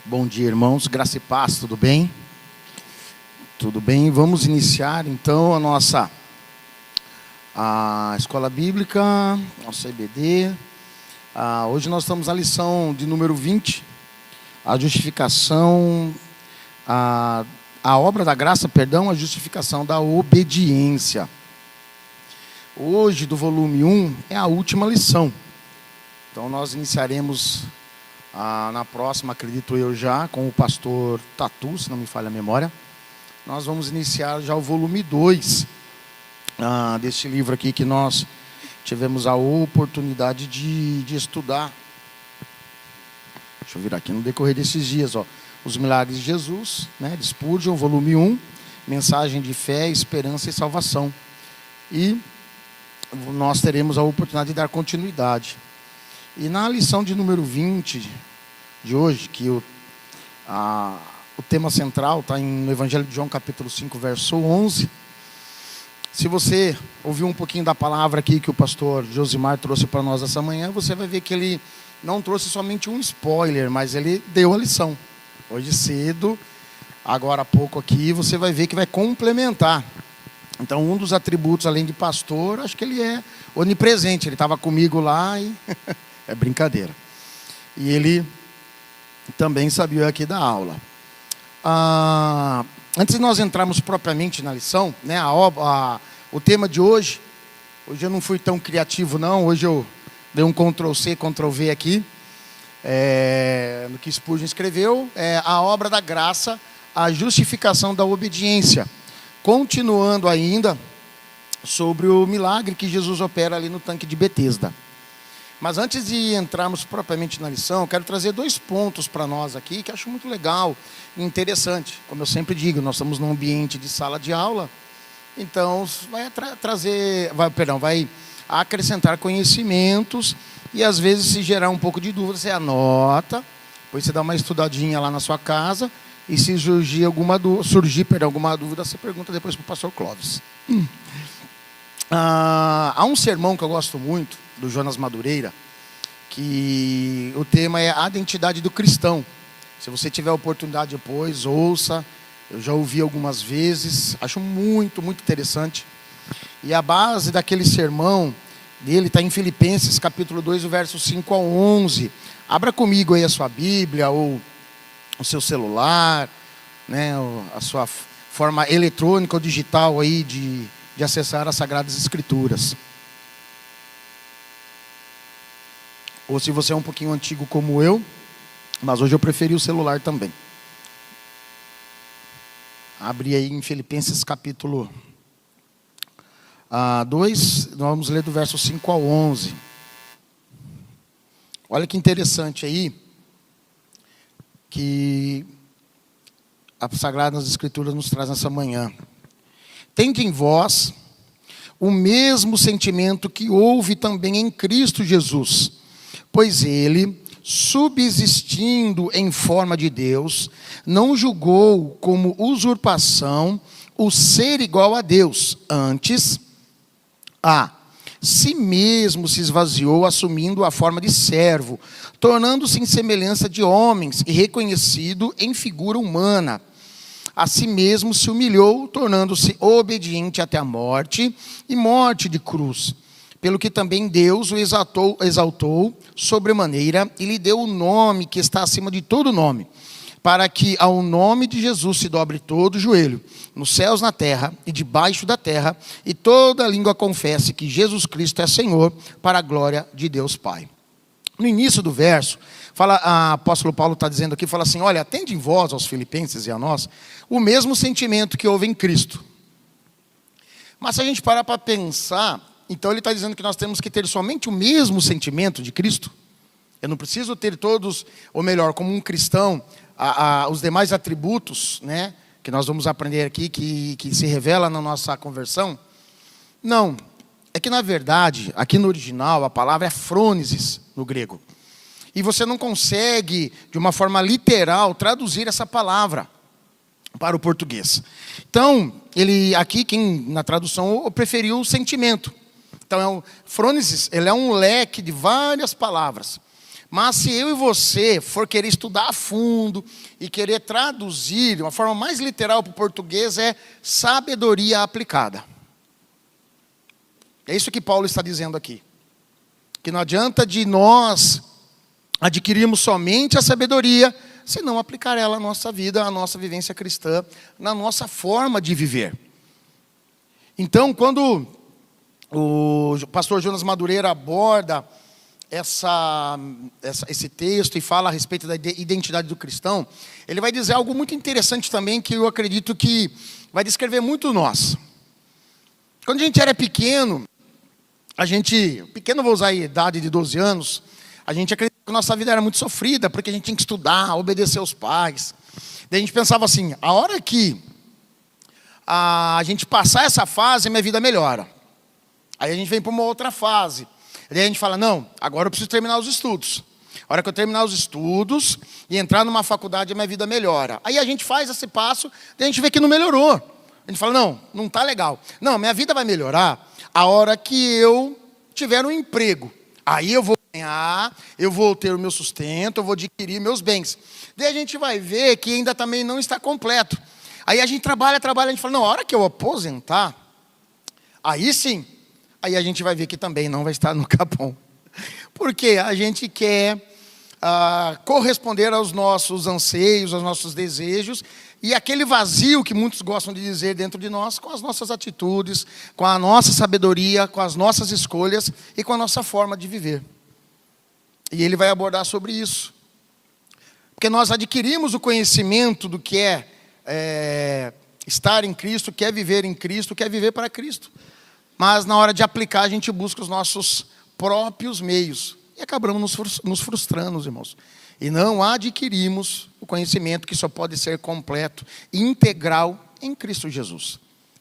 Bom dia, irmãos, graça e paz, tudo bem? Tudo bem, vamos iniciar então a escola bíblica, nossa EBD. Hoje nós estamos na lição de número 20, a justificação, a obra da graça, a justificação da obediência. Hoje, do volume 1, é a última lição. Então nós iniciaremos na próxima, acredito eu já, com o pastor Tatu, se não me falha a memória. Nós vamos iniciar já o volume 2 deste livro aqui que nós tivemos a oportunidade de estudar. Deixa eu virar aqui no decorrer desses dias, Os Milagres de Jesus, de Spurgeon, volume 1, Mensagem de Fé, Esperança e Salvação. E nós teremos a oportunidade de dar continuidade. E na lição de número 20 de hoje, que o tema central está no Evangelho de João, capítulo 5, verso 11. Se você ouviu um pouquinho da palavra aqui que o pastor Josimar trouxe para nós essa manhã, você vai ver que ele não trouxe somente um spoiler, mas ele deu a lição. Hoje cedo, agora há pouco aqui, você vai ver que vai complementar. Então, um dos atributos, além de pastor, acho que ele é onipresente. Ele estava comigo lá e... é brincadeira. E ele também sabia aqui da aula. Antes de nós entrarmos propriamente na lição, o tema de hoje eu não fui tão criativo não, hoje eu dei um Ctrl+C, Ctrl+V aqui, no que Spurgeon escreveu, a obra da graça, a justificação da obediência. Continuando ainda sobre o milagre que Jesus opera ali no tanque de Betesda. Mas antes de entrarmos propriamente na lição, eu quero trazer 2 pontos para nós aqui, que eu acho muito legal e interessante. Como eu sempre digo, nós estamos num ambiente de sala de aula, então vai acrescentar conhecimentos e às vezes se gerar um pouco de dúvida, você anota, depois você dá uma estudadinha lá na sua casa e se surgir alguma dúvida, você pergunta depois para o pastor Clóvis. Há um sermão que eu gosto muito, do Jonas Madureira, que o tema é a identidade do cristão. Se você tiver a oportunidade depois, ouça. Eu já ouvi algumas vezes, acho muito, muito interessante. E a base daquele sermão dele está em Filipenses, capítulo 2, o verso 5 ao 11. Abra comigo aí a sua Bíblia, ou o seu celular, a sua forma eletrônica ou digital aí de acessar as Sagradas Escrituras. Ou se você é um pouquinho antigo como eu, mas hoje eu preferi o celular também. Abre aí em Filipenses capítulo 2, nós vamos ler do verso 5 ao 11. Olha que interessante aí, que as Sagradas Escrituras nos traz nessa manhã. Tende em vós o mesmo sentimento que houve também em Cristo Jesus, pois ele, subsistindo em forma de Deus, não julgou como usurpação o ser igual a Deus. Antes, a si mesmo se esvaziou, assumindo a forma de servo, tornando-se em semelhança de homens e reconhecido em figura humana. A si mesmo se humilhou, tornando-se obediente até a morte, e morte de cruz. Pelo que também Deus o exaltou sobremaneira e lhe deu o nome que está acima de todo nome, para que ao nome de Jesus se dobre todo o joelho, nos céus, na terra e debaixo da terra, e toda língua confesse que Jesus Cristo é Senhor, para a glória de Deus Pai. No início do verso, o apóstolo Paulo está dizendo aqui, fala assim, olha, atende em vós, aos filipenses e a nós, o mesmo sentimento que houve em Cristo. Mas se a gente parar para pensar, então ele está dizendo que nós temos que ter somente o mesmo sentimento de Cristo. Eu não preciso ter todos, ou melhor, como um cristão, os demais atributos, que nós vamos aprender aqui, que se revela na nossa conversão. Não, é que na verdade, aqui no original, a palavra é frônesis, no grego. E você não consegue, de uma forma literal, traduzir essa palavra para o português. Então, ele aqui, na tradução, preferiu o sentimento. Então, frônesis, ele é um leque de várias palavras. Mas se eu e você for querer estudar a fundo e querer traduzir, de uma forma mais literal para o português, é sabedoria aplicada. É isso que Paulo está dizendo aqui. Que não adianta de nós adquirirmos somente a sabedoria, se não aplicar ela à nossa vida, à nossa vivência cristã, na nossa forma de viver. Então, quando o pastor Jonas Madureira aborda esse texto e fala a respeito da identidade do cristão, ele vai dizer algo muito interessante também, que eu acredito que vai descrever muito nós. Quando a gente era pequeno, vou usar a idade de 12 anos, a gente acreditava que a nossa vida era muito sofrida, porque a gente tinha que estudar, obedecer aos pais. Daí a gente pensava assim, a hora que a gente passar essa fase, minha vida melhora. Aí a gente vem para uma outra fase. Daí a gente fala, não, agora eu preciso terminar os estudos. A hora que eu terminar os estudos e entrar numa faculdade, a minha vida melhora. Aí a gente faz esse passo, daí a gente vê que não melhorou. A gente fala, não está legal. Não, minha vida vai melhorar a hora que eu tiver um emprego. Aí eu vou ganhar, eu vou ter o meu sustento, eu vou adquirir meus bens. Daí a gente vai ver que ainda também não está completo. Aí a gente trabalha, a gente fala, não, a hora que eu aposentar, aí sim, aí a gente vai ver que também não vai estar no capão. Porque a gente quer corresponder aos nossos anseios, aos nossos desejos, e aquele vazio que muitos gostam de dizer dentro de nós, com as nossas atitudes, com a nossa sabedoria, com as nossas escolhas e com a nossa forma de viver. E ele vai abordar sobre isso. Porque nós adquirimos o conhecimento do que é estar em Cristo, quer viver em Cristo, quer viver para Cristo. Mas na hora de aplicar, a gente busca os nossos próprios meios. E acabamos nos frustrando, irmãos. E não adquirimos o conhecimento que só pode ser completo e integral em Cristo Jesus.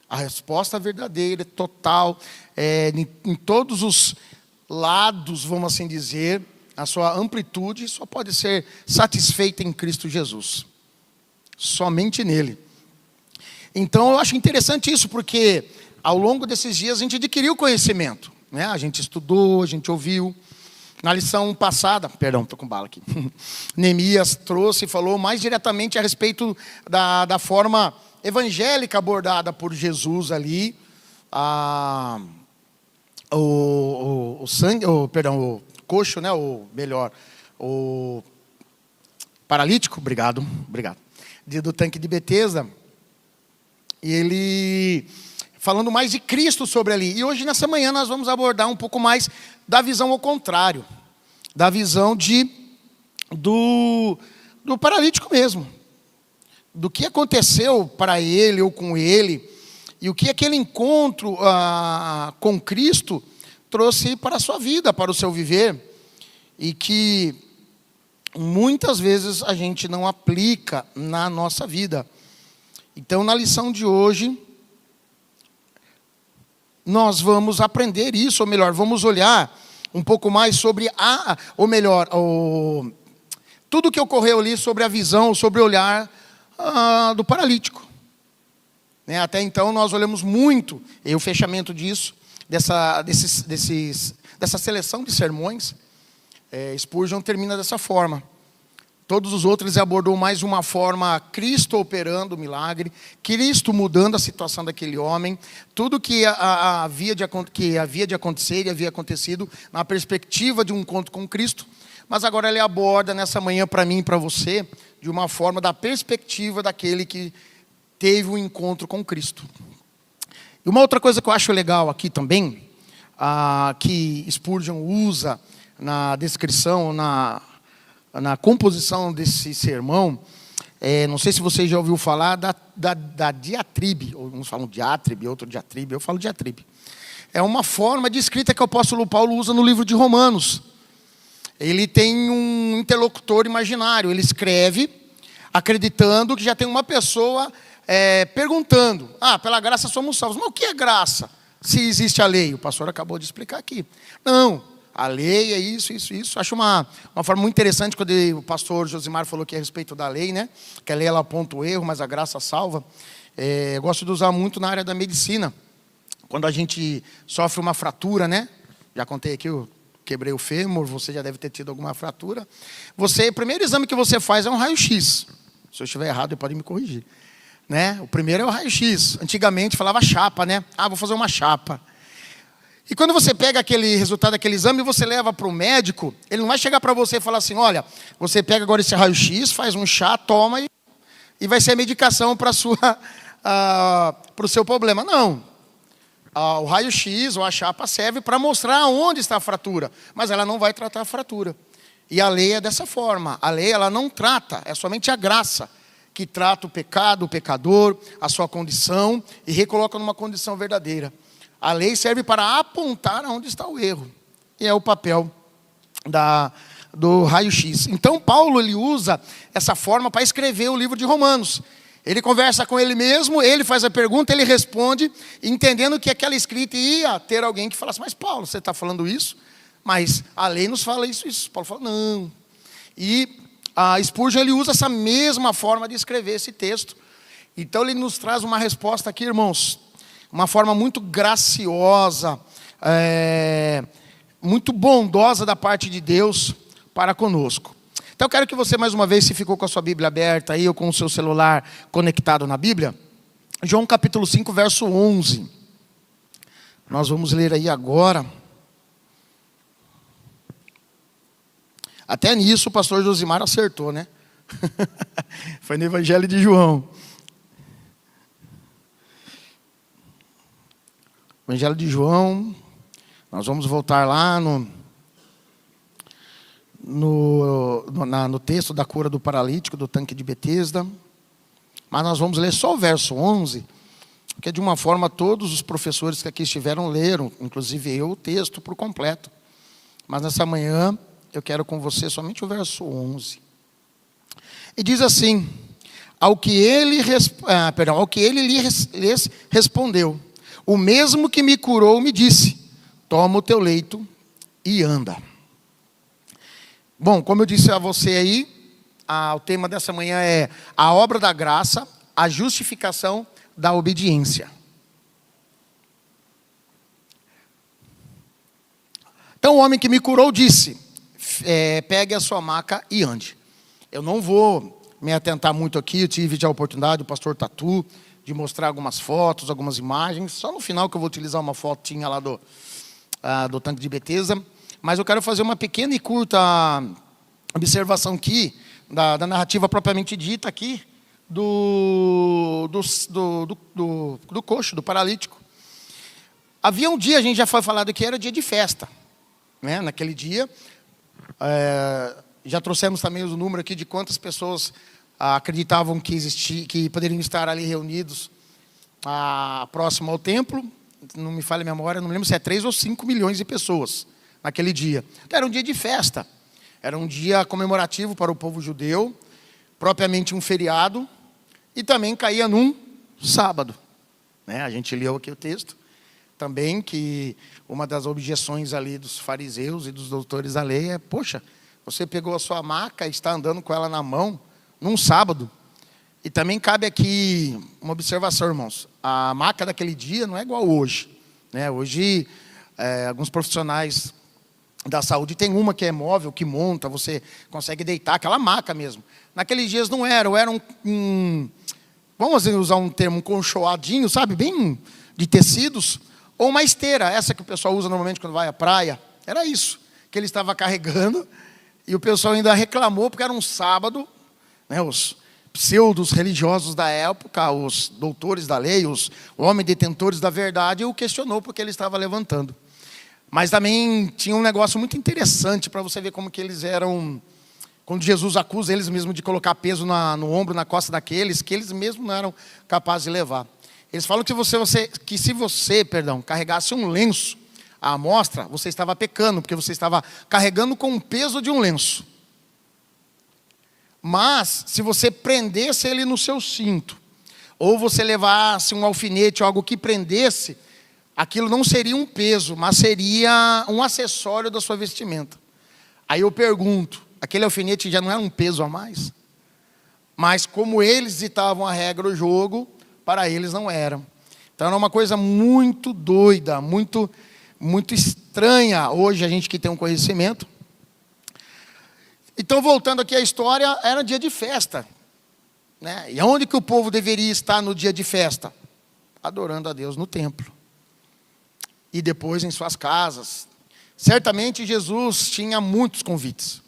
A resposta verdadeira, total, em todos os lados, vamos assim dizer, a sua amplitude, só pode ser satisfeita em Cristo Jesus. Somente nele. Então eu acho interessante isso, porque ao longo desses dias a gente adquiriu conhecimento, né? A gente estudou, a gente ouviu. Na lição passada, estou com bala aqui, Neemias trouxe e falou mais diretamente a respeito da forma evangélica abordada por Jesus ali, o coxo, né? O paralítico, obrigado, do tanque de Betesda, e ele falando mais de Cristo sobre ali. E hoje, nessa manhã, nós vamos abordar um pouco mais da visão ao contrário. Da visão do paralítico mesmo. Do que aconteceu para ele ou com ele. E o que aquele encontro com Cristo trouxe para a sua vida, para o seu viver. E que muitas vezes a gente não aplica na nossa vida. Então, na lição de hoje, nós vamos aprender isso, ou melhor, vamos olhar um pouco mais sobre tudo que ocorreu ali sobre a visão, sobre o olhar do paralítico. Né? Até então nós olhamos muito, e o fechamento disso, dessa seleção de sermões, Spurgeon termina dessa forma. Todos os outros ele abordou mais uma forma, Cristo operando o milagre, Cristo mudando a situação daquele homem, tudo que havia de acontecer e havia acontecido na perspectiva de um encontro com Cristo. Mas agora ele aborda nessa manhã para mim e para você, de uma forma da perspectiva daquele que teve um encontro com Cristo. E uma outra coisa que eu acho legal aqui também, que Spurgeon usa na descrição, na composição desse sermão, não sei se você já ouviu falar da diatribe, uns falam diátribe, outro diatribe, eu falo diatribe. É uma forma de escrita que o apóstolo Paulo usa no livro de Romanos. Ele tem um interlocutor imaginário, ele escreve acreditando que já tem uma pessoa perguntando, pela graça somos salvos. Mas o que é graça? Se existe a lei, o pastor acabou de explicar aqui. Não. A lei é isso. Acho uma forma muito interessante quando o pastor Josimar falou que é a respeito da lei, né? Que a lei ela aponta o erro, mas a graça salva. Eu gosto de usar muito na área da medicina. Quando a gente sofre uma fratura, né? Já contei aqui quebrei o fêmur, você já deve ter tido alguma fratura. O primeiro exame que você faz é um raio-x. Se eu estiver errado, pode me corrigir. Né? O primeiro é o raio-x. Antigamente falava chapa, né? Vou fazer uma chapa. E quando você pega aquele resultado daquele exame e você leva para o médico, ele não vai chegar para você e falar assim, olha, você pega agora esse raio-x, faz um chá, toma e vai ser a medicação para o seu problema. Não. O raio-x ou a chapa serve para mostrar onde está a fratura, mas ela não vai tratar a fratura. E a lei é dessa forma. A lei ela não trata, é somente a graça que trata o pecado, o pecador, a sua condição e recoloca numa condição verdadeira. A lei serve para apontar aonde está o erro. E é o papel do raio-x. Então, Paulo ele usa essa forma para escrever o livro de Romanos. Ele conversa com ele mesmo, ele faz a pergunta, ele responde, entendendo que aquela escrita ia ter alguém que falasse, mas Paulo, você está falando isso? Mas a lei nos fala isso. Paulo fala, não. E a Spurgeon ele usa essa mesma forma de escrever esse texto. Então, ele nos traz uma resposta aqui, irmãos, uma forma muito graciosa, muito bondosa da parte de Deus para conosco. Então eu quero que você mais uma vez, se ficou com a sua Bíblia aberta aí, ou com o seu celular conectado na Bíblia, João capítulo 5, verso 11. Nós vamos ler aí agora. Até nisso o pastor Josimar acertou, né? Foi no Evangelho de João. Evangelho de João, nós vamos voltar lá no texto da cura do paralítico, do tanque de Betesda. Mas nós vamos ler só o verso 11, porque de uma forma todos os professores que aqui estiveram leram, inclusive eu, o texto por completo. Mas nessa manhã eu quero com você somente o verso 11. E diz assim, ao que ele lhes respondeu, o mesmo que me curou me disse, toma o teu leito e anda. Bom, como eu disse a você aí, o tema dessa manhã é a obra da graça, a justificação da obediência. Então o homem que me curou disse, pegue a sua maca e ande. Eu não vou me atentar muito aqui, eu tive já a oportunidade, o pastor Tatu, de mostrar algumas fotos, algumas imagens. Só no final que eu vou utilizar uma fotinha lá do tanque de Betesda. Mas eu quero fazer uma pequena e curta observação aqui, da narrativa propriamente dita aqui, do coxo, do paralítico. Havia um dia, a gente já foi falado que era dia de festa. Né? Naquele dia, já trouxemos também o número aqui de quantas pessoas acreditavam que poderiam estar ali reunidos próximo ao templo. Não me falha a memória, não me lembro se é 3 ou 5 milhões de pessoas naquele dia. Então, era um dia de festa, era um dia comemorativo para o povo judeu, propriamente um feriado, e também caía num sábado. Né? A gente leu aqui o texto, também que uma das objeções ali dos fariseus e dos doutores da lei é, poxa, você pegou a sua maca e está andando com ela na mão, num sábado. E também cabe aqui uma observação, irmãos. A maca daquele dia não é igual hoje. Né? Hoje, alguns profissionais da saúde tem uma que é móvel, que monta, você consegue deitar, aquela maca mesmo. Naqueles dias não era vamos usar um termo, um conchoadinho, sabe, bem de tecidos, ou uma esteira, essa que o pessoal usa normalmente quando vai à praia. Era isso que ele estava carregando, e o pessoal ainda reclamou, porque era um sábado, né, os pseudos religiosos da época, os doutores da lei, os homens detentores da verdade, o questionou porque ele estava levantando. Mas também tinha um negócio muito interessante para você ver como que eles eram, quando Jesus acusa eles mesmos de colocar peso no ombro, na costa daqueles, que eles mesmos não eram capazes de levar. Eles falam que se você carregasse um lenço à amostra, você estava pecando, porque você estava carregando com o peso de um lenço. Mas, se você prendesse ele no seu cinto, ou você levasse um alfinete ou algo que prendesse, aquilo não seria um peso, mas seria um acessório da sua vestimenta. Aí eu pergunto, aquele alfinete já não era um peso a mais? Mas como eles ditavam a regra, o jogo, para eles não era. Então era uma coisa muito doida, muito muito estranha hoje, a gente que tem um conhecimento. Então, voltando aqui à história, era dia de festa, né? E onde que o povo deveria estar no dia de festa? Adorando a Deus no templo. E depois em suas casas. Certamente Jesus tinha muitos convites.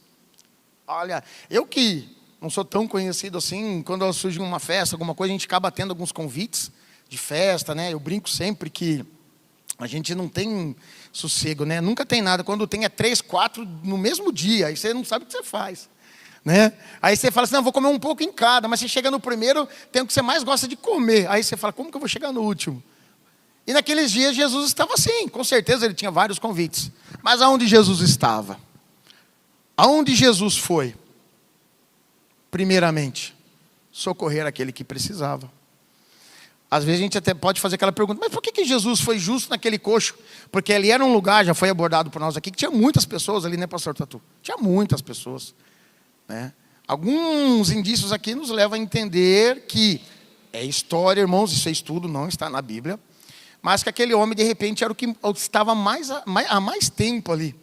Olha, eu que não sou tão conhecido assim, quando surge uma festa, alguma coisa, a gente acaba tendo alguns convites de festa, né? Eu brinco sempre que a gente não tem sossego, né? Nunca tem nada. Quando tem 3, 4 no mesmo dia, aí você não sabe o que você faz, né? Aí você fala assim, não, vou comer um pouco em cada, mas você chega no primeiro, tem o que você mais gosta de comer. Aí você fala, como que eu vou chegar no último? E naqueles dias Jesus estava assim, com certeza ele tinha vários convites. Mas aonde Jesus estava? Aonde Jesus foi? Primeiramente, socorrer aquele que precisava. Às vezes a gente até pode fazer aquela pergunta, mas por que Jesus foi justo naquele coxo? Porque ali era um lugar, já foi abordado por nós aqui, que tinha muitas pessoas ali, né, pastor Tatu? Tinha muitas pessoas, né? Alguns indícios aqui nos levam a entender que é história, irmãos, isso é estudo, não está na Bíblia, mas que aquele homem, de repente, era o que estava há mais tempo ali.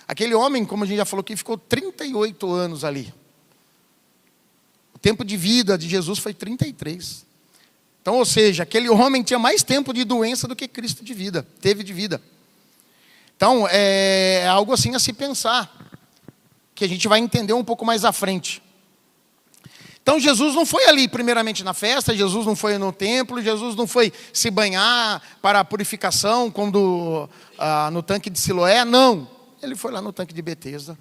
Aquele homem, como a gente já falou aqui, ficou 38 anos ali. O tempo de vida de Jesus foi 33. Então, ou seja, aquele homem tinha mais tempo de doença do que Cristo de vida, teve de vida. Então, é algo assim a se pensar, que a gente vai entender um pouco mais à frente. Então, Jesus não foi ali primeiramente na festa, Jesus não foi no templo, Jesus não foi se banhar para a purificação, quando no tanque de Siloé, não. Ele foi lá no tanque de Betesda,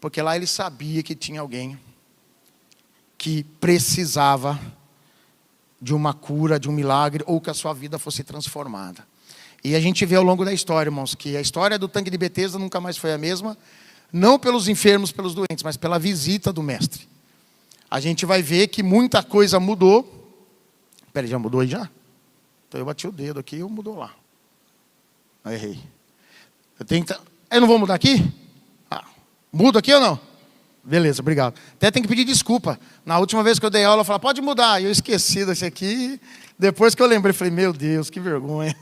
porque lá ele sabia que tinha alguém que precisava de uma cura, de um milagre, ou que a sua vida fosse transformada. E a gente vê ao longo da história, irmãos, que a história do tanque de Betesda nunca mais foi a mesma, não pelos enfermos, pelos doentes, mas pela visita do mestre. A gente vai ver que muita coisa mudou. Peraí, já mudou aí já? Então eu bati o dedo aqui e mudou lá. Eu errei. Eu não vou mudar aqui? Mudo aqui ou não? Beleza, obrigado. Até tem que pedir desculpa. Na última vez que eu dei aula, eu falei, pode mudar. E eu esqueci desse aqui. Depois que eu lembrei, falei, meu Deus, que vergonha.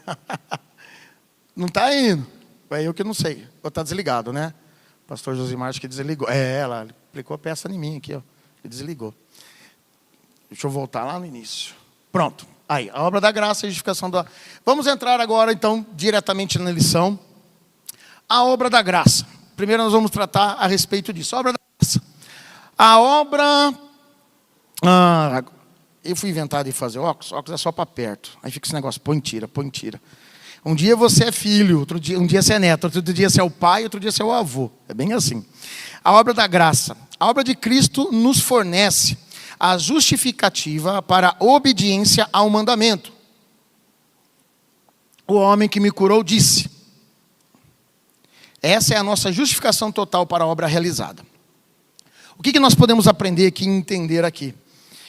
Não está indo. É eu que não sei. Ou está desligado, né? O pastor Josimar acho que desligou. Ela aplicou a peça em mim aqui, ó. E desligou. Deixa eu voltar lá no início. Pronto. Aí, a obra da graça, a justificação da... Vamos entrar agora, então, diretamente na lição. A obra da graça. Primeiro nós vamos tratar a respeito disso. A obra da graça. A obra... eu fui inventado em fazer óculos. Óculos é só para perto. Aí fica esse negócio, põe, tira, põe, tira. Um dia você é filho, um dia você é neto, outro dia você é o pai, outro dia você é o avô. É bem assim. A obra da graça. A obra de Cristo nos fornece a justificativa para a obediência ao mandamento. O homem que me curou disse. Essa é a nossa justificação total para a obra realizada. O que nós podemos aprender aqui e entender aqui?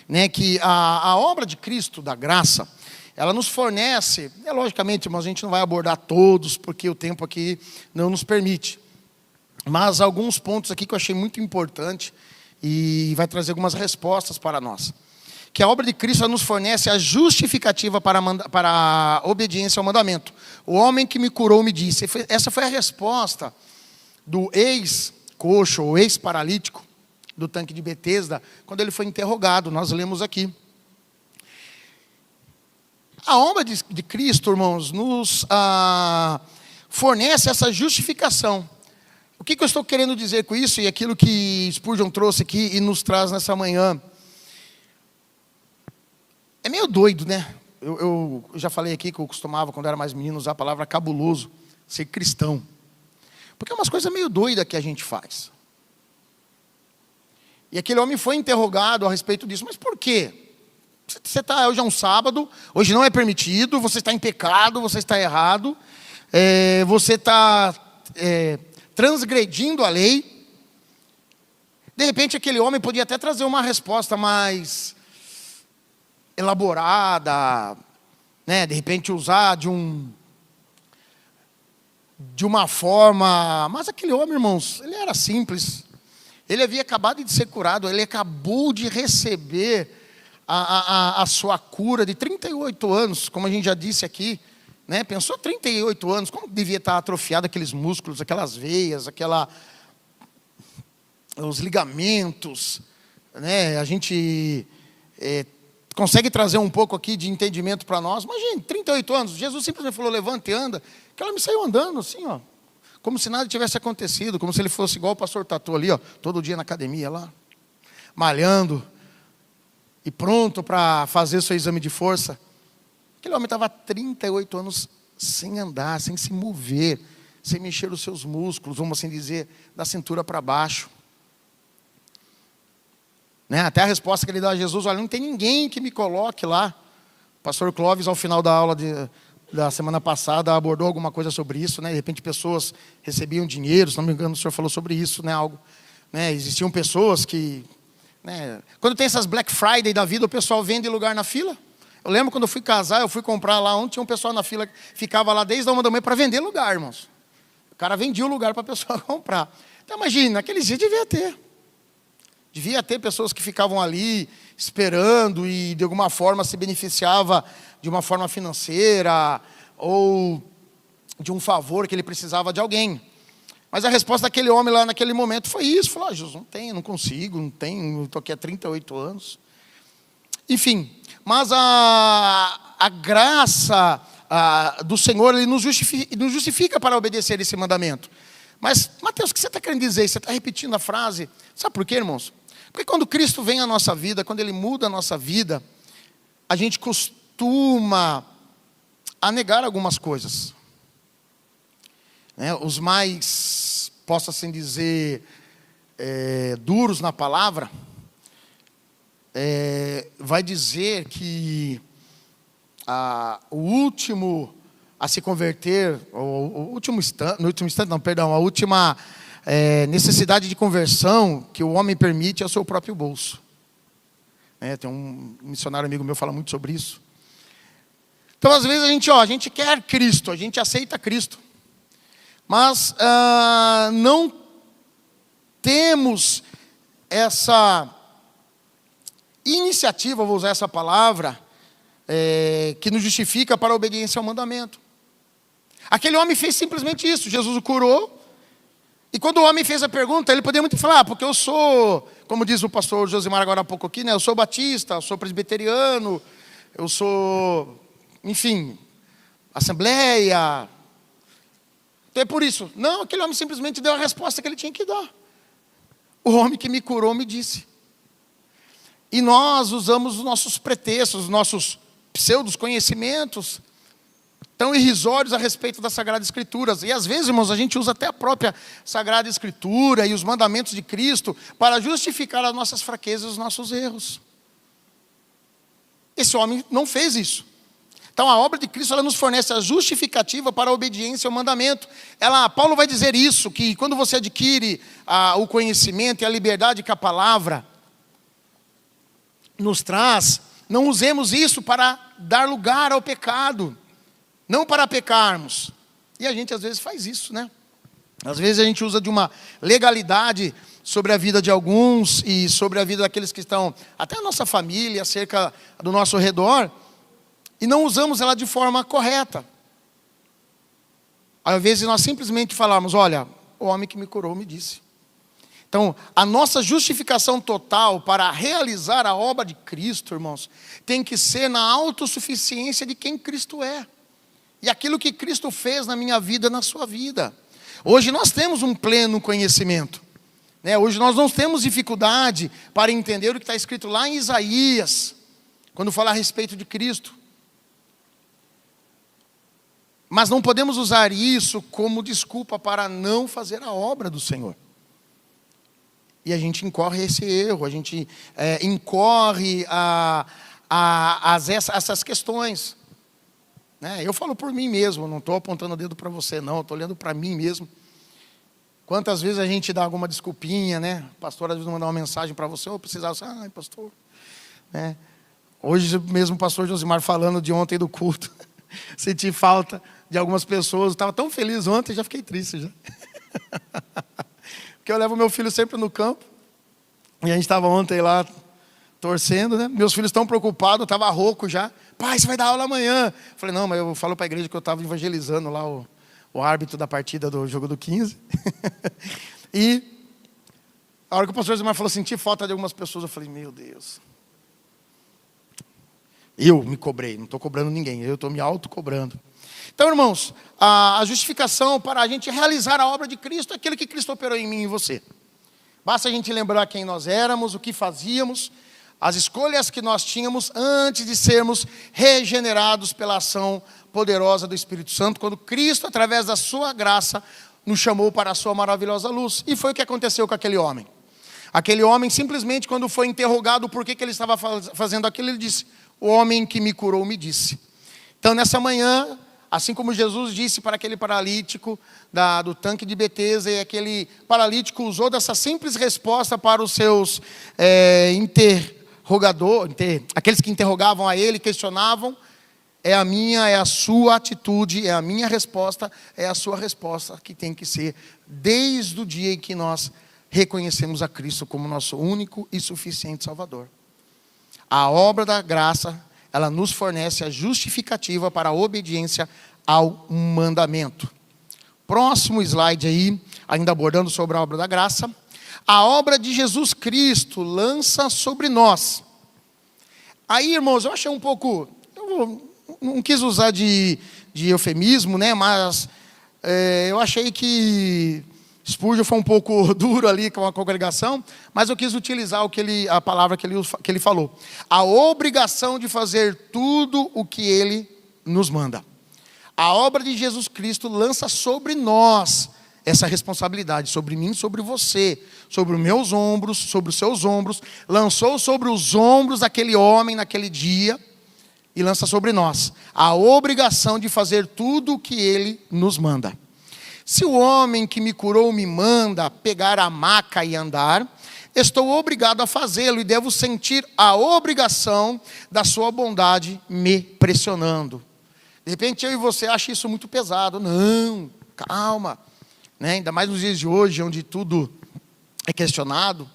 Né, que a obra de Cristo, da graça, ela nos fornece, logicamente, mas a gente não vai abordar todos, porque o tempo aqui não nos permite. Mas alguns pontos aqui que eu achei muito importante e vai trazer algumas respostas para nós. Que a obra de Cristo nos fornece a justificativa para a obediência ao mandamento. O homem que me curou me disse. Essa foi a resposta do ex-coxo, ou ex-paralítico, do tanque de Betesda, quando ele foi interrogado. Nós lemos aqui. A obra de Cristo, irmãos, nos fornece essa justificação. O que eu estou querendo dizer com isso, e aquilo que Spurgeon trouxe aqui e nos traz nessa manhã? É meio doido, né? Eu já falei aqui que eu costumava, quando era mais menino, usar a palavra cabuloso, ser cristão. Porque é umas coisas meio doidas que a gente faz. E aquele homem foi interrogado a respeito disso. Mas por quê? Hoje é um sábado, hoje não é permitido, você está em pecado, você está errado, você está transgredindo a lei. De repente aquele homem podia até trazer uma resposta mais elaborada, né? De repente usar de uma forma... Mas aquele homem, irmãos, ele era simples. Ele havia acabado de ser curado, ele acabou de receber a sua cura de 38 anos, como a gente já disse aqui, né? Pensou 38 anos, como devia estar atrofiado aqueles músculos, aquelas veias, os ligamentos, né? A gente consegue trazer um pouco aqui de entendimento para nós. Imagina, 38 anos, Jesus simplesmente falou, levanta e anda, que ela me saiu andando assim, ó, como se nada tivesse acontecido, como se ele fosse igual o pastor Tatu ali, ó, todo dia na academia lá, malhando, e pronto para fazer seu exame de força. Aquele homem estava há 38 anos sem andar, sem se mover, sem mexer os seus músculos, vamos assim dizer, da cintura para baixo. Né? Até a resposta que ele dá a Jesus, olha, não tem ninguém que me coloque lá. O pastor Clóvis, ao final da aula da semana passada, abordou alguma coisa sobre isso, né? De repente pessoas recebiam dinheiro, se não me engano o senhor falou sobre isso, né? Algo, né? Existiam pessoas que, né? Quando tem essas Black Friday da vida, o pessoal vende lugar na fila. Eu lembro quando eu fui casar, eu fui comprar lá, onde tinha um pessoal na fila, que ficava lá desde a 1 da manhã para vender lugar, irmãos. O cara vendia o lugar para a pessoa comprar. Então imagina, naqueles dias devia ter pessoas que ficavam ali esperando e de alguma forma se beneficiava de uma forma financeira ou de um favor que ele precisava de alguém. Mas a resposta daquele homem lá naquele momento foi isso. Falou, Jesus, não tenho, não consigo, não tenho, estou aqui há 38 anos. Enfim, mas a graça do Senhor, Ele nos justifica para obedecer esse mandamento. Mas, Mateus, o que você está querendo dizer? Você está repetindo a frase. Sabe por quê, irmãos? Porque quando Cristo vem à nossa vida, quando Ele muda a nossa vida, a gente costuma a negar algumas coisas. Né? Os mais, posso assim dizer, duros na palavra, vai dizer que o último a se converter, a última necessidade de conversão que o homem permite é o seu próprio bolso. Tem um missionário amigo meu que fala muito sobre isso. Então, às vezes, a gente quer Cristo, a gente aceita Cristo, mas não temos essa iniciativa, vou usar essa palavra, que nos justifica para a obediência ao mandamento. Aquele homem fez simplesmente isso, Jesus o curou, e quando o homem fez a pergunta, ele poderia muito falar, porque eu sou, como diz o pastor Josimar agora há pouco aqui, né, eu sou batista, eu sou presbiteriano, eu sou, enfim, assembleia. Então é por isso. Não, aquele homem simplesmente deu a resposta que ele tinha que dar. O homem que me curou me disse. E nós usamos os nossos pretextos, os nossos pseudos conhecimentos tão irrisórios a respeito das Sagradas Escrituras. E às vezes, irmãos, a gente usa até a própria Sagrada Escritura e os mandamentos de Cristo para justificar as nossas fraquezas e os nossos erros. Esse homem não fez isso. Então a obra de Cristo, ela nos fornece a justificativa para a obediência ao mandamento. Paulo vai dizer isso, que quando você adquire o conhecimento e a liberdade que a palavra nos traz, não usemos isso para dar lugar ao pecado, não para pecarmos. E a gente às vezes faz isso, né? Às vezes a gente usa de uma legalidade sobre a vida de alguns e sobre a vida daqueles que estão, até a nossa família, acerca do nosso redor, e não usamos ela de forma correta. Às vezes nós simplesmente falamos, olha, o homem que me curou me disse. Então, a nossa justificação total para realizar a obra de Cristo, irmãos, tem que ser na autossuficiência de quem Cristo é. E aquilo que Cristo fez na minha vida, na sua vida. Hoje nós temos um pleno conhecimento. Né? Hoje nós não temos dificuldade para entender o que está escrito lá em Isaías, quando fala a respeito de Cristo. Mas não podemos usar isso como desculpa para não fazer a obra do Senhor. E a gente incorre esse erro, a gente incorre essas questões. Né? Eu falo por mim mesmo, não estou apontando o dedo para você não, estou olhando para mim mesmo. Quantas vezes a gente dá alguma desculpinha, né? O pastor às vezes mandar uma mensagem para você, ou precisava, pastor. Né? Hoje mesmo o pastor Josimar falando de ontem do culto, senti falta de algumas pessoas, estava tão feliz ontem, já fiquei triste já. Porque eu levo meu filho sempre no campo, e a gente estava ontem lá, torcendo, né? Meus filhos estão preocupados, eu estava rouco já. Pai, você vai dar aula amanhã. Falei, não, mas eu falo para a igreja que eu estava evangelizando lá o árbitro da partida do jogo do 15. E a hora que o pastor Zimar falou, senti falta de algumas pessoas, eu falei, meu Deus. Eu me cobrei, não estou cobrando ninguém, eu estou me autocobrando. Então, irmãos, a justificação para a gente realizar a obra de Cristo é aquilo que Cristo operou em mim e em você. Basta a gente lembrar quem nós éramos, o que fazíamos, as escolhas que nós tínhamos antes de sermos regenerados pela ação poderosa do Espírito Santo, quando Cristo, através da sua graça, nos chamou para a sua maravilhosa luz. E foi o que aconteceu com aquele homem. Aquele homem, simplesmente, quando foi interrogado por que ele estava fazendo aquilo, ele disse, o homem que me curou me disse. Então, nessa manhã, assim como Jesus disse para aquele paralítico do tanque de Betesda, e aquele paralítico usou dessa simples resposta para os seus aqueles que interrogavam a ele, questionavam, é a sua atitude, é a minha resposta, é a sua resposta que tem que ser desde o dia em que nós reconhecemos a Cristo como nosso único e suficiente Salvador. A obra da graça, ela nos fornece a justificativa para a obediência ao mandamento. Próximo slide aí, ainda abordando sobre a obra da graça. A obra de Jesus Cristo lança sobre nós. Aí, irmãos, eu achei um pouco... Eu não quis usar de eufemismo, né? Mas eu achei que Spurgeon foi um pouco duro ali com a congregação, mas eu quis utilizar a palavra que ele falou. A obrigação de fazer tudo o que ele nos manda. A obra de Jesus Cristo lança sobre nós essa responsabilidade, sobre mim, sobre você, sobre os meus ombros, sobre os seus ombros. Lançou sobre os ombros daquele homem naquele dia e lança sobre nós a obrigação de fazer tudo o que ele nos manda. Se o homem que me curou me manda pegar a maca e andar, estou obrigado a fazê-lo e devo sentir a obrigação da sua bondade me pressionando. De repente eu e você acham isso muito pesado. Não, calma. Né? Ainda mais nos dias de hoje, onde tudo é questionado.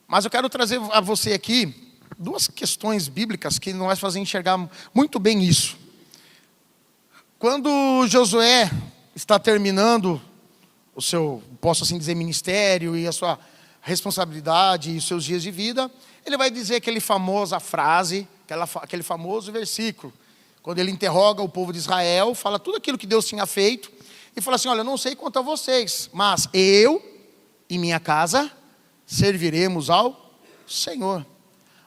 Mas eu quero trazer a você aqui duas questões bíblicas que nos fazem enxergar muito bem isso. Quando Josué está terminando o seu, posso assim dizer, ministério e a sua responsabilidade e os seus dias de vida, ele vai dizer aquela famosa frase, aquele famoso versículo, quando ele interroga o povo de Israel, fala tudo aquilo que Deus tinha feito, e fala assim, olha, eu não sei quanto a vocês, mas eu e minha casa serviremos ao Senhor.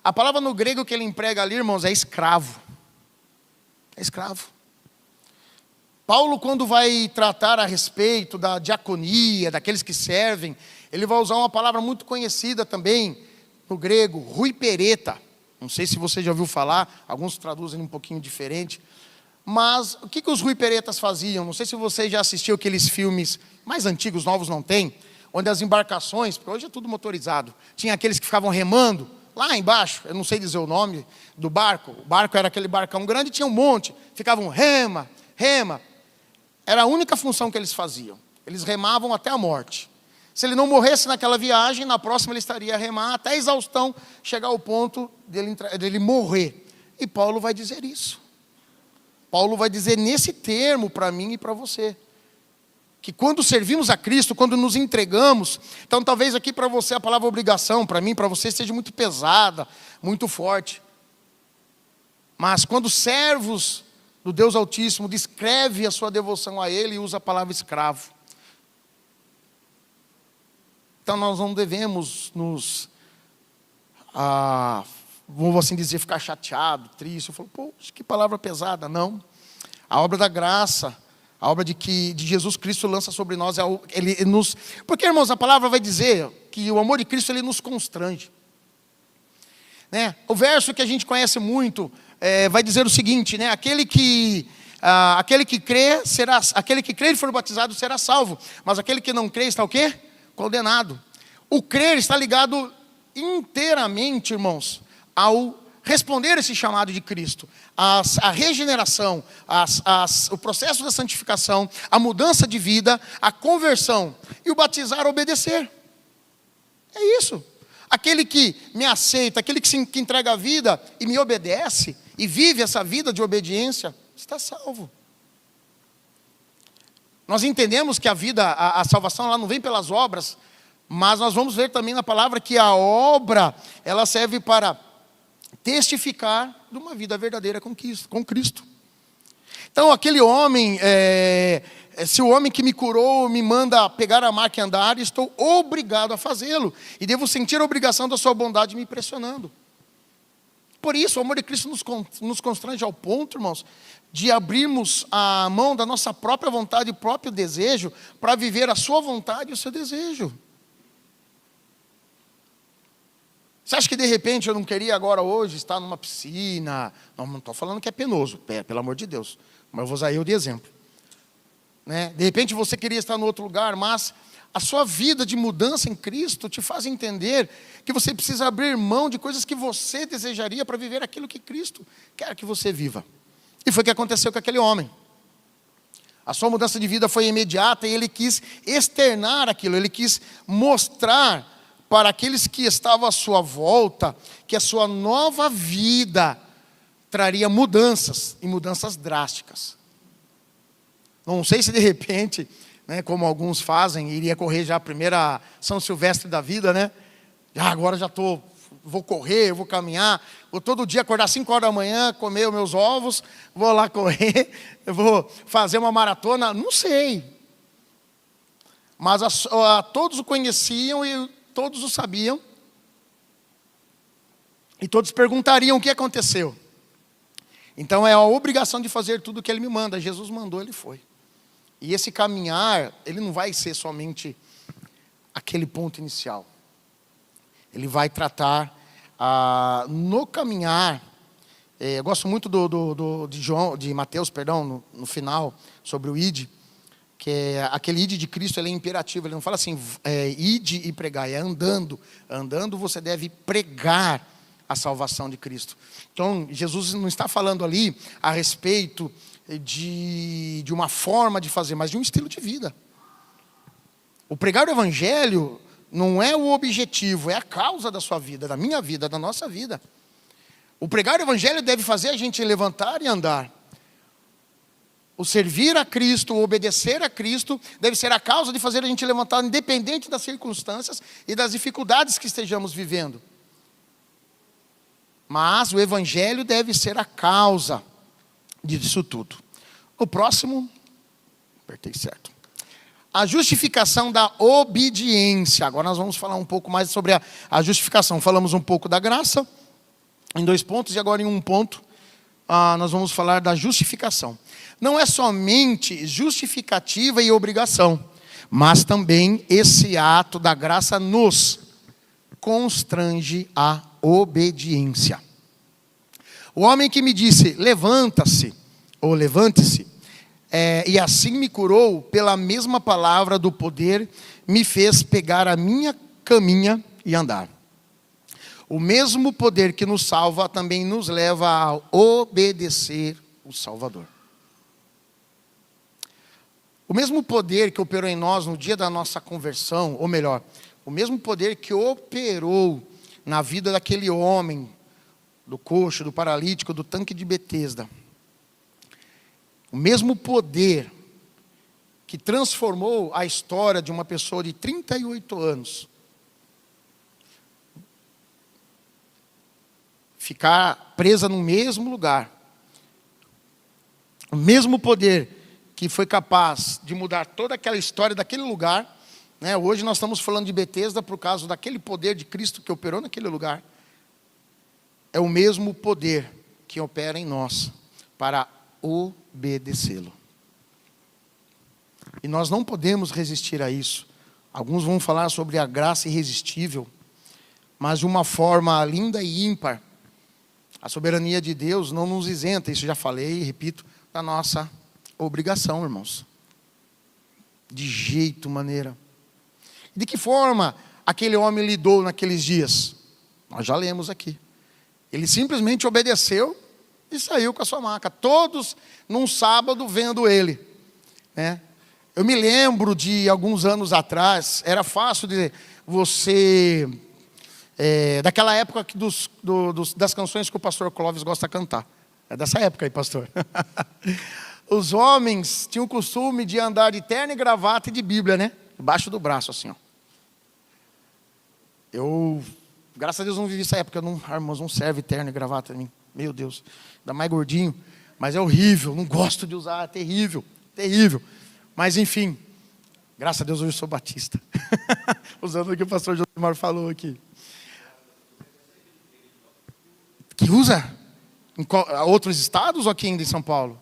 A palavra no grego que ele emprega ali, irmãos, é escravo. É escravo. Paulo, quando vai tratar a respeito da diaconia, daqueles que servem, ele vai usar uma palavra muito conhecida também, no grego, ruipereta. Não sei se você já ouviu falar, alguns traduzem um pouquinho diferente. Mas o que os ruiperetas faziam? Não sei se você já assistiu aqueles filmes mais antigos, novos não tem, onde as embarcações, porque hoje é tudo motorizado, tinha aqueles que ficavam remando, lá embaixo, eu não sei dizer o nome do barco, o barco era aquele barcão grande, tinha um monte, ficavam rema, era a única função que eles faziam, eles remavam até a morte. Se ele não morresse naquela viagem, na próxima ele estaria a remar até a exaustão, chegar ao ponto dele morrer. E Paulo vai dizer isso. Paulo vai dizer nesse termo para mim e para você, que quando servimos a Cristo, quando nos entregamos, então talvez aqui para você a palavra obrigação, para mim, para você, seja muito pesada, muito forte. Mas quando servos do Deus Altíssimo descreve a sua devoção a Ele e usa a palavra escravo. Então nós não devemos vamos assim dizer, ficar chateado, triste. Eu falo, poxa, que palavra pesada. Não. A obra da graça, a obra de Jesus Cristo lança sobre nós, ele nos... Porque, irmãos, a palavra vai dizer que o amor de Cristo, ele nos constrange. Né? O verso que a gente conhece muito, vai dizer o seguinte, né? Aquele que crê e for batizado será salvo, mas aquele que não crê está o quê? Condenado. O crer está ligado inteiramente, irmãos, ao responder esse chamado de Cristo, a regeneração, o processo da santificação, a mudança de vida, a conversão e o batizar, obedecer. É isso. Aquele que me aceita, aquele que entrega a vida e me obedece, e vive essa vida de obediência, está salvo. Nós entendemos que a salvação ela não vem pelas obras, mas nós vamos ver também na palavra que a obra, ela serve para testificar de uma vida verdadeira com Cristo. Então aquele homem, se o homem que me curou me manda pegar a maca e andar, estou obrigado a fazê-lo. E devo sentir a obrigação da sua bondade me pressionando. Por isso, o amor de Cristo nos constrange ao ponto, irmãos, de abrirmos a mão da nossa própria vontade e próprio desejo para viver a sua vontade e o seu desejo. Você acha que de repente eu não queria agora hoje estar numa piscina? Não estou falando que é penoso, pelo amor de Deus. Mas eu vou usar eu de exemplo. Né? De repente você queria estar em outro lugar, mas a sua vida de mudança em Cristo te faz entender que você precisa abrir mão de coisas que você desejaria para viver aquilo que Cristo quer que você viva. E foi o que aconteceu com aquele homem. A sua mudança de vida foi imediata e ele quis externar aquilo, ele quis mostrar para aqueles que estavam à sua volta que a sua nova vida traria mudanças, e mudanças drásticas. Não sei se de repente, né, como alguns fazem, iria correr já a primeira São Silvestre da vida, né? Agora já vou correr, vou caminhar, vou todo dia acordar 5 horas da manhã, comer os meus ovos, vou lá correr, vou fazer uma maratona, não sei. Mas todos o conheciam e todos o sabiam. E todos perguntariam o que aconteceu. Então é a obrigação de fazer tudo o que ele me manda. Jesus mandou, ele foi. E esse caminhar, ele não vai ser somente aquele ponto inicial. Ele vai tratar no caminhar. Eu gosto muito de Mateus, perdão, no final, sobre o ide, que é aquele ide de Cristo, ele é imperativo. Ele não fala assim, ide e pregai, é andando. Andando você deve pregar a salvação de Cristo. Então, Jesus não está falando ali a respeito de uma forma de fazer, mas de um estilo de vida. O pregar o evangelho não é o objetivo, é a causa da sua vida, da minha vida, da nossa vida. O pregar o evangelho deve fazer a gente levantar e andar. O servir a Cristo, o obedecer a Cristo, deve ser a causa de fazer a gente levantar, independente das circunstâncias e das dificuldades que estejamos vivendo. Mas o evangelho deve ser a causa disso tudo. O próximo, apertei certo. A justificação da obediência. Agora nós vamos falar um pouco mais sobre a justificação. Falamos um pouco da graça, em 2 pontos, e agora em 1 ponto, nós vamos falar da justificação. Não é somente justificativa e obrigação, mas também esse ato da graça nos constrange a obediência. O homem que me disse, levanta-se, ou levante-se, e assim me curou, pela mesma palavra do poder, me fez pegar a minha caminha e andar. O mesmo poder que nos salva também nos leva a obedecer o Salvador. O mesmo poder que operou em nós no dia da nossa conversão, ou melhor, o mesmo poder que operou na vida daquele homem, do coxo, do paralítico, do tanque de Betesda. O mesmo poder que transformou a história de uma pessoa de 38 anos. Ficar presa no mesmo lugar. O mesmo poder que foi capaz de mudar toda aquela história daquele lugar. Né? Hoje nós estamos falando de Betesda por causa daquele poder de Cristo que operou naquele lugar. É o mesmo poder que opera em nós para obedecê-lo. E nós não podemos resistir a isso. Alguns vão falar sobre a graça irresistível, mas de uma forma linda e ímpar. A soberania de Deus não nos isenta, isso já falei e repito, da nossa obrigação, irmãos. De jeito, maneira. De que forma aquele homem lidou naqueles dias? Nós já lemos aqui. Ele simplesmente obedeceu e saiu com a sua maca. Todos, num sábado, vendo ele. Né? Eu me lembro de alguns anos atrás, era fácil de você daquela época das canções que o pastor Clóvis gosta de cantar. É dessa época aí, pastor. Os homens tinham o costume de andar de terno e gravata e de Bíblia, né? Debaixo do braço, assim, ó. Eu, graças a Deus, não vivi essa época. Irmãos, não serve terno e gravata em mim. Meu Deus, ainda mais gordinho. Mas é horrível, não gosto de usar, é terrível, terrível. Mas, enfim, graças a Deus, hoje eu sou batista. Usando o que o pastor Josimar falou aqui. Que usa em outros estados ou aqui ainda em São Paulo?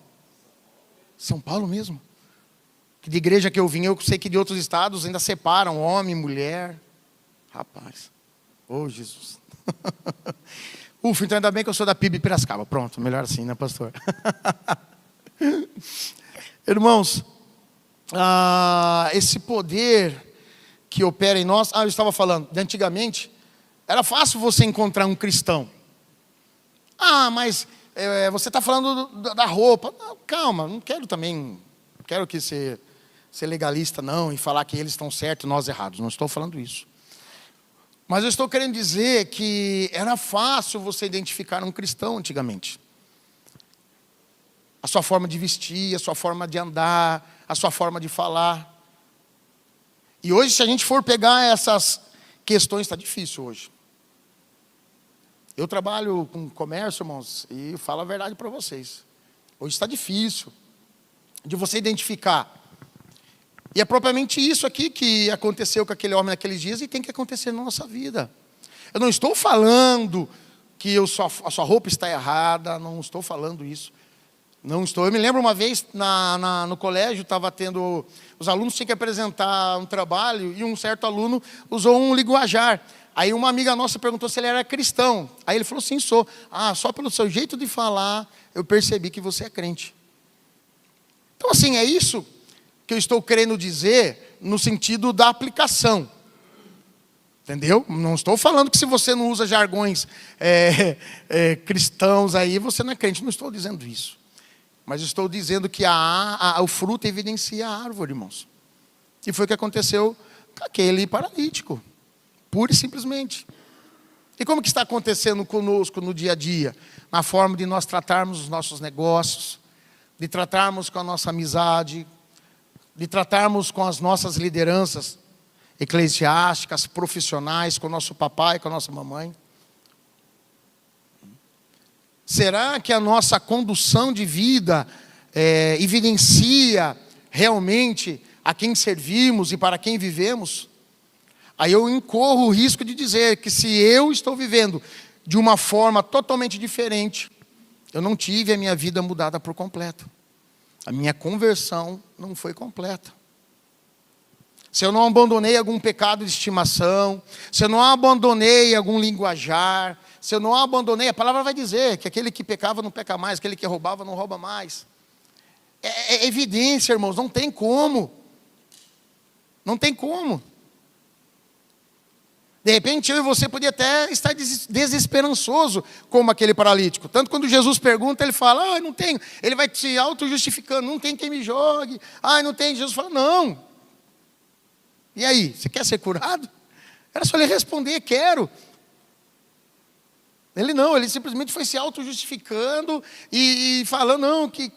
São Paulo mesmo. Que de igreja que eu vim, eu sei que de outros estados ainda separam homem e mulher. Rapaz, Jesus. Ufa, então ainda bem que eu sou da PIB Piracicaba. Pronto, melhor assim, né, pastor? Irmãos, esse poder que opera em nós... eu estava falando, de antigamente, era fácil você encontrar um cristão. Mas você está falando da roupa. Não, calma, não quero que ser legalista não, e falar que eles estão certos e nós errados. Não estou falando isso. Mas eu estou querendo dizer que era fácil você identificar um cristão antigamente. A sua forma de vestir, a sua forma de andar, a sua forma de falar. E hoje, se a gente for pegar essas questões, está difícil hoje. Eu trabalho com comércio, irmãos, e falo a verdade para vocês. Hoje está difícil de você identificar. E é propriamente isso aqui que aconteceu com aquele homem naqueles dias e tem que acontecer na nossa vida. Eu não estou falando que a sua roupa está errada, não estou falando isso. Não estou. Eu me lembro uma vez no colégio, estava tendo... Os alunos tinham que apresentar um trabalho e um certo aluno usou um linguajar. Aí uma amiga nossa perguntou se ele era cristão. Aí ele falou, sim, sou. Só pelo seu jeito de falar, eu percebi que você é crente. Então, assim, é isso que eu estou querendo dizer no sentido da aplicação. Entendeu? Não estou falando que se você não usa jargões cristãos aí, você não é crente. Não estou dizendo isso. Mas estou dizendo que o fruto evidencia a árvore, irmãos. E foi o que aconteceu com aquele paralítico. Pura e simplesmente. E como que está acontecendo conosco no dia a dia? Na forma de nós tratarmos os nossos negócios, de tratarmos com a nossa amizade, de tratarmos com as nossas lideranças eclesiásticas, profissionais, com o nosso papai, com a nossa mamãe. Será que a nossa condução de vida evidencia realmente a quem servimos e para quem vivemos? Aí eu incorro o risco de dizer que se eu estou vivendo de uma forma totalmente diferente, eu não tive a minha vida mudada por completo. A minha conversão não foi completa. Se eu não abandonei algum pecado de estimação, se eu não abandonei algum linguajar, se eu não abandonei, a palavra vai dizer que aquele que pecava não peca mais, aquele que roubava não rouba mais. É evidência, irmãos, não tem como. Não tem como. De repente, eu e você podia até estar desesperançoso como aquele paralítico. Tanto quando Jesus pergunta, ele fala, não tenho. Ele vai se auto-justificando, não tem quem me jogue. Não tem. Jesus fala, não. E aí, você quer ser curado? Era só ele responder, quero. Ele não, ele simplesmente foi se auto-justificando e falando, não, que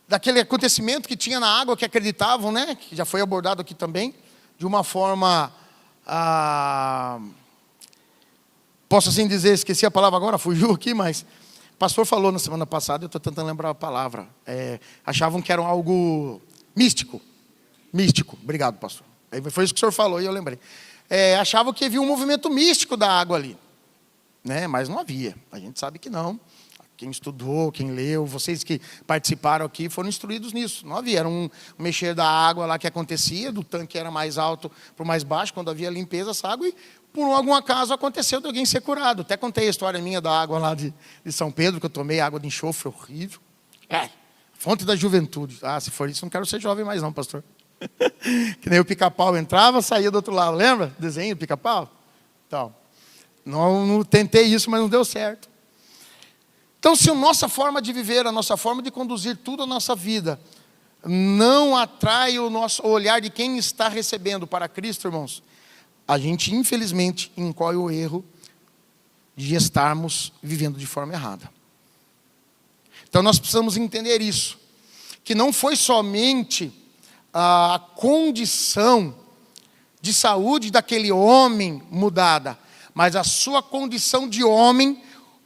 daquele acontecimento que tinha na água que acreditavam, né? Que já foi abordado aqui também. De uma forma, posso assim dizer, esqueci a palavra agora, fugiu aqui, mas o pastor falou na semana passada, eu estou tentando lembrar a palavra, achavam que era algo místico, obrigado pastor, foi isso que o senhor falou e eu lembrei, achavam que havia um movimento místico da água ali, né? Mas não havia, a gente sabe que não. Quem estudou, quem leu, vocês que participaram aqui foram instruídos nisso. Não havia, era um mexer da água lá que acontecia, do tanque era mais alto para o mais baixo, quando havia limpeza, essa água, e por algum acaso aconteceu de alguém ser curado. Até contei a história minha da água lá de São Pedro, que eu tomei água de enxofre horrível. Fonte da juventude. Se for isso, não quero ser jovem mais não, pastor. Que nem o pica-pau entrava, saía do outro lado. Lembra? Desenho do pica-pau? Então, não tentei isso, mas não deu certo. Então, se a nossa forma de viver, a nossa forma de conduzir tudo a nossa vida, não atrai o nosso olhar de quem está recebendo para Cristo, irmãos, a gente, infelizmente, incorre o erro de estarmos vivendo de forma errada. Então, nós precisamos entender isso, que não foi somente a condição de saúde daquele homem mudada, mas a sua condição de homem,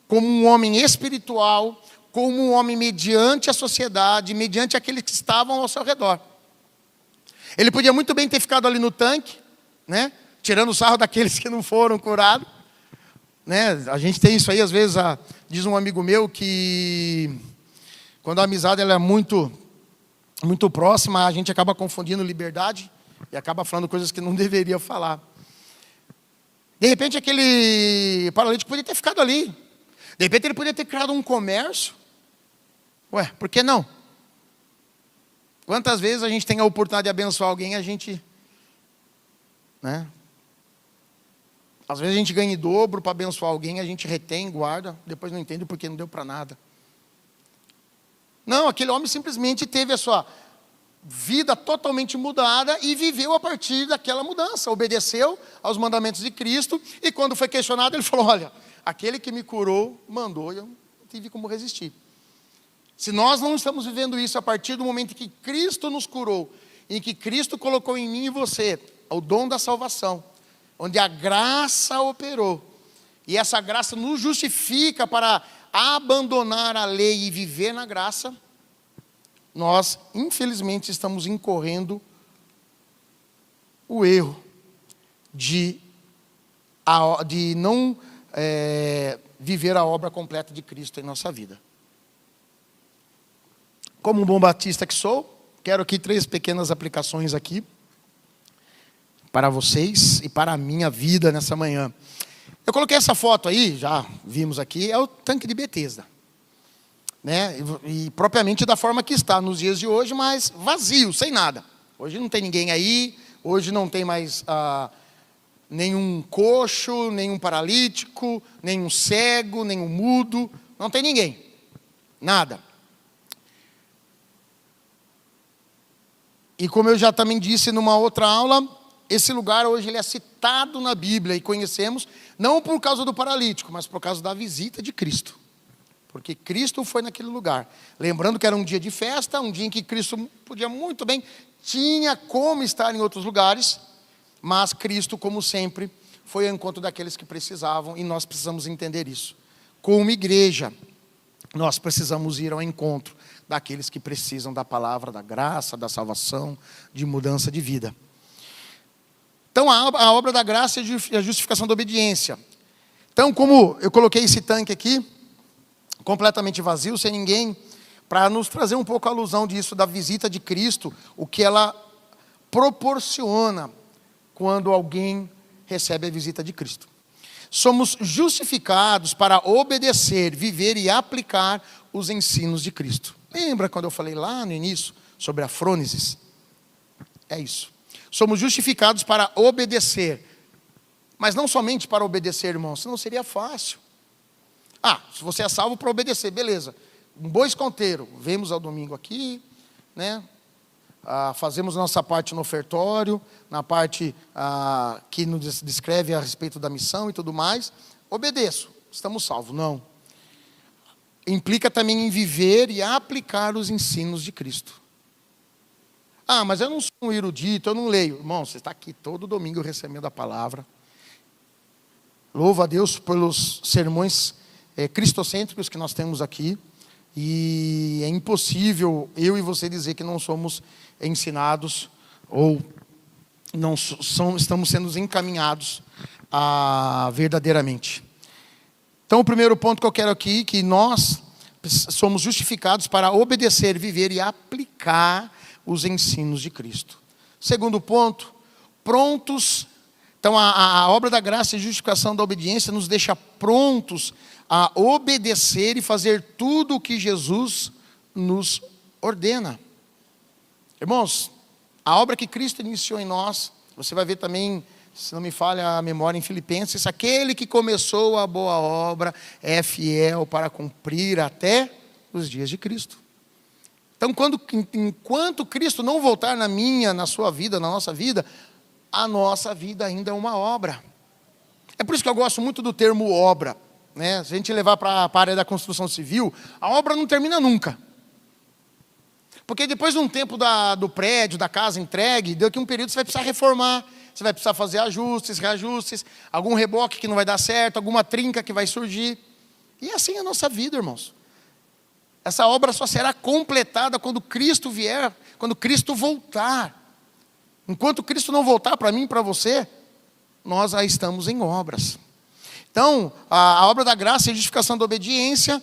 como um homem espiritual, como um homem mediante a sociedade, mediante aqueles que estavam ao seu redor. Ele podia muito bem ter ficado ali no tanque, né, tirando o sarro daqueles que não foram curados, né? A gente tem isso aí, às vezes, diz um amigo meu que quando a amizade ela é muito próxima, a gente acaba confundindo liberdade e acaba falando coisas que não deveria falar. De repente, aquele paralítico podia ter ficado ali. De repente, ele podia ter criado um comércio. Ué, por que não? Quantas vezes a gente tem a oportunidade de abençoar alguém, a gente, né? Às vezes a gente ganha em dobro para abençoar alguém, a gente retém, guarda, depois não entende porque não deu para nada. Não, aquele homem simplesmente teve a sua vida totalmente mudada e viveu a partir daquela mudança. Obedeceu aos mandamentos de Cristo e quando foi questionado, ele falou, olha, aquele que me curou, mandou e eu não tive como resistir. Se nós não estamos vivendo isso a partir do momento em que Cristo nos curou, em que Cristo colocou em mim e você o dom da salvação, onde a graça operou, e essa graça nos justifica para abandonar a lei e viver na graça, nós, infelizmente, estamos incorrendo o erro de não viver a obra completa de Cristo em nossa vida. Como um bom batista que sou, quero aqui 3 pequenas aplicações aqui para vocês e para a minha vida nessa manhã. Eu coloquei essa foto aí, já vimos aqui, é o tanque de Betesda, né? E propriamente da forma que está nos dias de hoje, mas vazio, sem nada. Hoje não tem ninguém aí, hoje não tem mais nenhum coxo, nenhum paralítico, nenhum cego, nenhum mudo, não tem ninguém, nada. E como eu já também disse numa outra aula, esse lugar hoje ele é citado na Bíblia e conhecemos, não por causa do paralítico, mas por causa da visita de Cristo. Porque Cristo foi naquele lugar. Lembrando que era um dia de festa, um dia em que Cristo podia muito bem, tinha como estar em outros lugares, mas Cristo, como sempre, foi ao encontro daqueles que precisavam e nós precisamos entender isso. Como igreja, nós precisamos ir ao encontro daqueles que precisam da palavra, da graça, da salvação, de mudança de vida. Então, a obra da graça é a justificação da obediência. Então, como eu coloquei esse tanque aqui, completamente vazio, sem ninguém, para nos trazer um pouco a alusão disso, da visita de Cristo, o que ela proporciona quando alguém recebe a visita de Cristo. Somos justificados para obedecer, viver e aplicar os ensinos de Cristo. Lembra quando eu falei lá no início sobre a frônesis? É isso. Somos justificados para obedecer. Mas não somente para obedecer, irmão, senão seria fácil. Se você é salvo para obedecer, beleza. Um bom esconteiro, vemos ao domingo aqui, né? Fazemos nossa parte no ofertório, na parte que nos descreve a respeito da missão e tudo mais. Obedeço, estamos salvos. Não. Implica também em viver e aplicar os ensinos de Cristo. Mas eu não sou um erudito, eu não leio. Irmão, você está aqui todo domingo recebendo a palavra. Louva a Deus pelos sermões cristocêntricos que nós temos aqui. E é impossível eu e você dizer que não somos ensinados ou não estamos sendo encaminhados verdadeiramente. Então, o primeiro ponto que eu quero aqui, que nós somos justificados para obedecer, viver e aplicar os ensinos de Cristo. Segundo ponto, prontos. Então, a obra da graça e justificação da obediência nos deixa prontos a obedecer e fazer tudo o que Jesus nos ordena. Irmãos, a obra que Cristo iniciou em nós, você vai ver também, se não me falha a memória, em Filipenses, aquele que começou a boa obra é fiel para cumprir até os dias de Cristo. Então, enquanto Cristo não voltar na sua vida, na nossa vida, a nossa vida ainda é uma obra. É por isso que eu gosto muito do termo obra, né? Se a gente levar para a área da construção civil, a obra não termina nunca. Porque depois de um tempo do prédio, da casa entregue, deu aqui um período, você vai precisar reformar, você vai precisar fazer ajustes, reajustes, algum reboque que não vai dar certo, alguma trinca que vai surgir. E assim é a nossa vida, irmãos. Essa obra só será completada quando Cristo vier, quando Cristo voltar. Enquanto Cristo não voltar para mim e para você, nós já estamos em obras. Então, a obra da graça e a justificação da obediência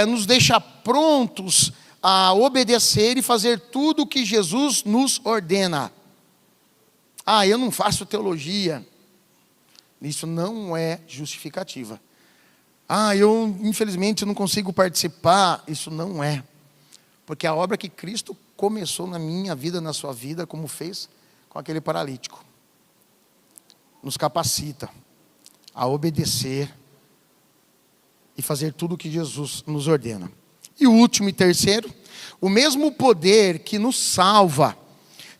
nos deixa prontos a obedecer e fazer tudo o que Jesus nos ordena. Eu não faço teologia. Isso não é justificativa. Eu infelizmente não consigo participar. Isso não é. Porque a obra que Cristo começou na minha vida, na sua vida, como fez com aquele paralítico, nos capacita a obedecer e fazer tudo o que Jesus nos ordena. E o último e terceiro, o mesmo poder que nos salva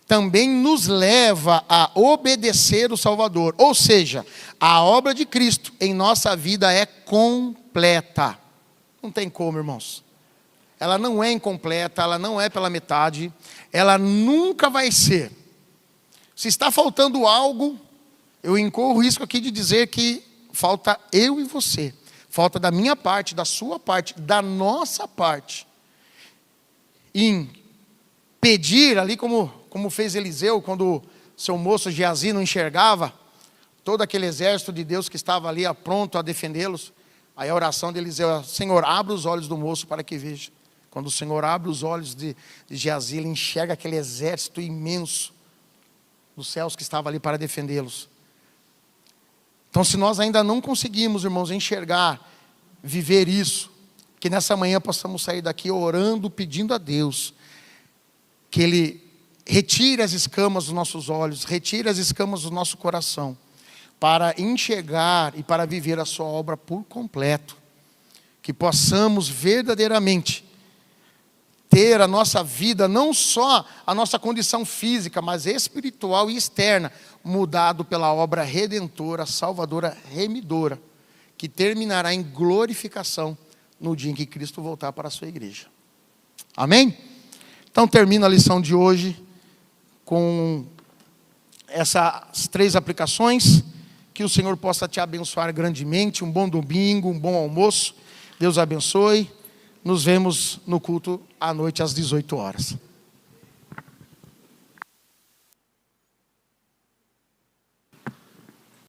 também nos leva a obedecer o Salvador. Ou seja, a obra de Cristo em nossa vida é completa. Não tem como, irmãos. Ela não é incompleta, ela não é pela metade, ela nunca vai ser. Se está faltando algo, eu incorro o risco aqui de dizer que falta eu e você. Falta da minha parte, da sua parte, da nossa parte. Em pedir ali como fez Eliseu, quando seu moço Geazi não enxergava todo aquele exército de Deus que estava ali pronto a defendê-los. Aí a oração de Eliseu é: Senhor, abre os olhos do moço para que veja. Quando o Senhor abre os olhos de Geazi, ele enxerga aquele exército imenso dos céus que estava ali para defendê-los. Então, se nós ainda não conseguimos, irmãos, enxergar, viver isso, que nessa manhã possamos sair daqui orando, pedindo a Deus que Ele retire as escamas dos nossos olhos, retire as escamas do nosso coração, para enxergar e para viver a sua obra por completo. Que possamos verdadeiramente ter a nossa vida, não só a nossa condição física, mas espiritual e externa, mudado pela obra redentora, salvadora, remidora, que terminará em glorificação no dia em que Cristo voltar para a sua igreja. Amém? Então termino a lição de hoje com essas 3 aplicações. Que o Senhor possa te abençoar grandemente. Um bom domingo, um bom almoço. Deus abençoe. Nos vemos no culto à noite às 18 horas.